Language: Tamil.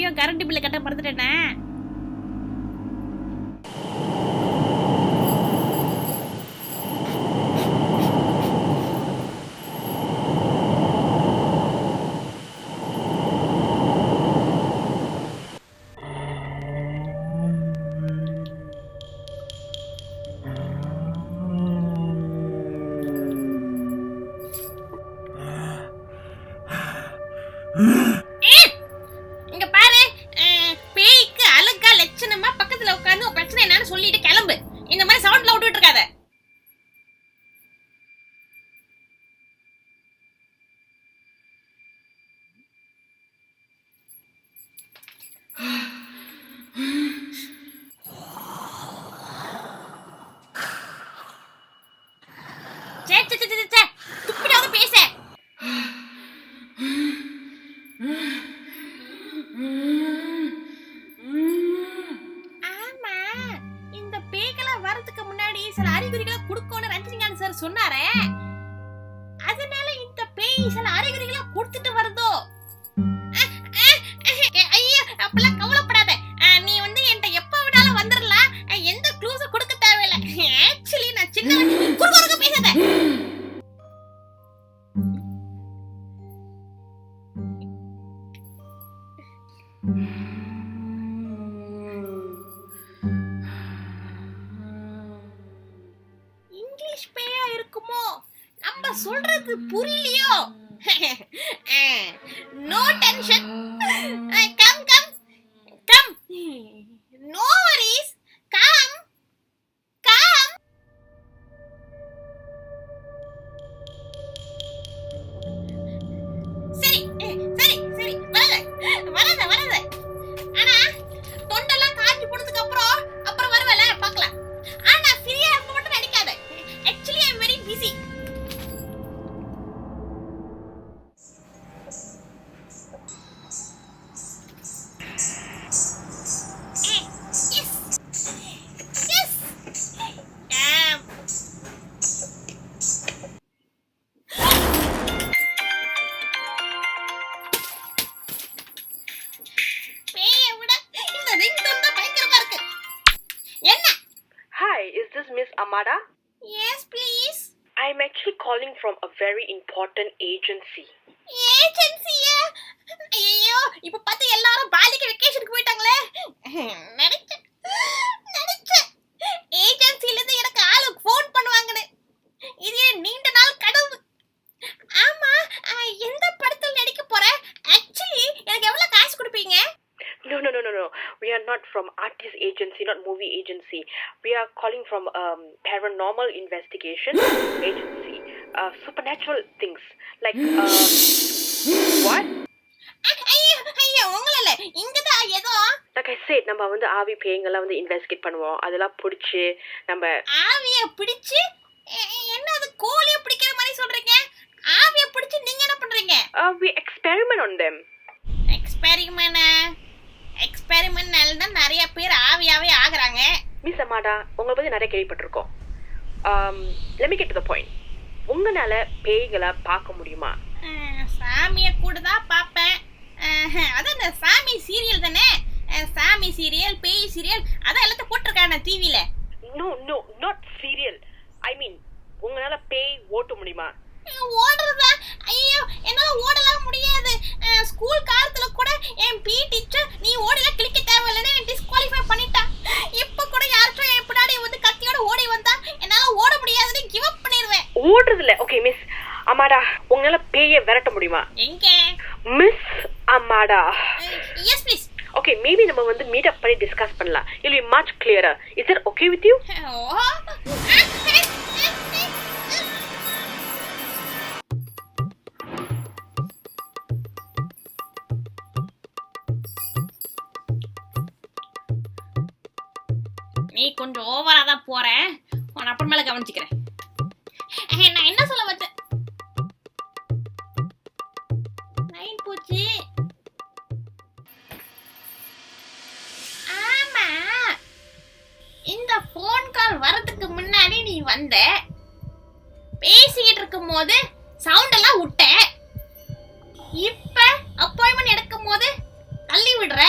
ஐயோ கரண்ட் பில்ல கட்ட மறந்துட்டேனே. இங்க பாரு, பேய்க்கு அழகா லட்சணமா பக்கத்துல உட்கார்ந்து உன் பிரச்சனை என்னன்னு சொல்லிட்டு கிளம்பு. இந்த மாதிரி சவுண்ட்ல விட்டுட்டு இருக்காத. சே சே சே சே துப்பிடாத பேச. ஆமா, இந்த பேய்கெல்லாம் வரதுக்கு முன்னாடி சில அறிகுறிகளை கொடுக்கணும்னு ரஞ்சினிகாந்த் சார் சொன்னாரே, அதனால இந்த பேய் சில அறிகுறிகளை கொடுத்துட்டு வருதோ? ஐயோ அப்பெல்லாம் கவலைப்படாத. நீ வந்து என்கிட்ட எப்ப விடாலும் வந்துடலாம். எந்த க்ளூஸும் கொடுக்க தேவையில்லை. ஆக்சுவலி நான் சின்ன குறுகுறுக்க பேசாத. இங்கிலீஷ் பேயா இருக்குமோ? நம்ம சொல்றது புரியலையோ? No tension. Come come come. No worries. Come come. சரி சரி சரி வராத வராத. ஆனா தொண்டெல்லாம் காஞ்சி போனதுக்கு அப்புறம் வருவல பார்க்கலாம். ஆனா ஃப்ரீயா இருக்க மட்டும் நடிக்காத. Actually I am very busy. Hi, is this Miss Amada? Yes, please. I'm actually calling from a very important agency. ஏஜென்சியா? ஐயோ, இப்ப பார்த்து எல்லாரும் பாலிக்கு வெக்கேஷனுக்கு போயிட்டாங்களே. நினைச்சேன் ஏஜென்சில இருந்து எனக்கு ஆளு ஃபோன் பண்ணுவாங்கன்னு. இது நீண்ட நாள் கனவு. ஆமா, எந்த படத்துல நடிக்க போற? ஆக்சுவலி எனக்கு எவ்வளவு காசு கொடுப்பீங்க? No. We are not from artist agency, not movie agency. We are calling from paranormal investigation agency. Supernatural things. Like, what? ஐயோ உங்கள இங்கதான் ஏதோ. Like I said, நம்ம வந்து ஆவி பேய்ங்கெல்லாம் வந்து இன்வெஸ்டிகேட் பண்ணுவோம். அதெல்லாம் பிடிச்சி நம்ம ஆவிய பிடிச்சு என்ன அது கோழிய பிடிக்கிற மாதிரி சொல்றீங்க? ஆவிய பிடிச்சு நீங்க என்ன பண்றீங்க? we experiment on them. எக்ஸ்பெரிமெண்ட்னால தான் நிறைய பேர் ஆவியாவே ஆகுறாங்க. மிஸ் அமாடா, உங்களை பத்தி நிறைய கேள்விப்பட்டிருக்கோம். let me get to the point. உங்களால பேய்களை பார்க்க முடியுமா? சாமியை கூட தான் பார்ப்பேன். அதான் இந்த சாமி சீரியல் தானே, சாமி சீரியல் பேய் சீரியல் அதான் எல்லாத்தையும் போட்டிருக்காங்க டிவியில. No, not serial. I mean, உங்களால பேய் ஓட்ட முடியுமா? ஓடுறதா? ஐயோ என்னால ஓடலாம் முடியாது. ஸ்கூல் காலத்துல கூட என் பி டீச்சர் நீ ஓடல கிளிக்க தேவையில்லைன்னு டிஸ்குவாலிஃபை பண்ணிட்டா. இப்ப கூட யாருக்கும் என் பின்னாடி வந்து கத்தியோட ஓடி வந்தா என்னால ஓட முடியாதுன்னு கிவ் அப் பண்ணிடுவேன். ஓடுறதில்ல. ஓகே மிஸ் அமாடா, உங்களால பேயை விரட்ட முடியுமா? எங்க மிஸ் அமாடா? Yes please. ஓகே, மேபி நம்ம வந்து மீட் அப் பண்ணி டிஸ்கஸ் பண்ணலாம். It will be much clearer. Is that okay with you? நீ கொஞ்சம் ஓவரா தான் போற. நான் அப்புறமேல கவனிச்சுக்கிறேன். நான் என்ன சொல்ல வச்சேன்? லைன் போச்சு. ஆமா, இந்த போன் கால் வரதுக்கு முன்னாடி நீ வந்த, பேசிக்கிட்டு இருக்கும் போது சவுண்ட் எல்லாம் விட்ட. இப்ப அப்பாயின்மெண்ட் எடுக்கும் போது தள்ளி விடுற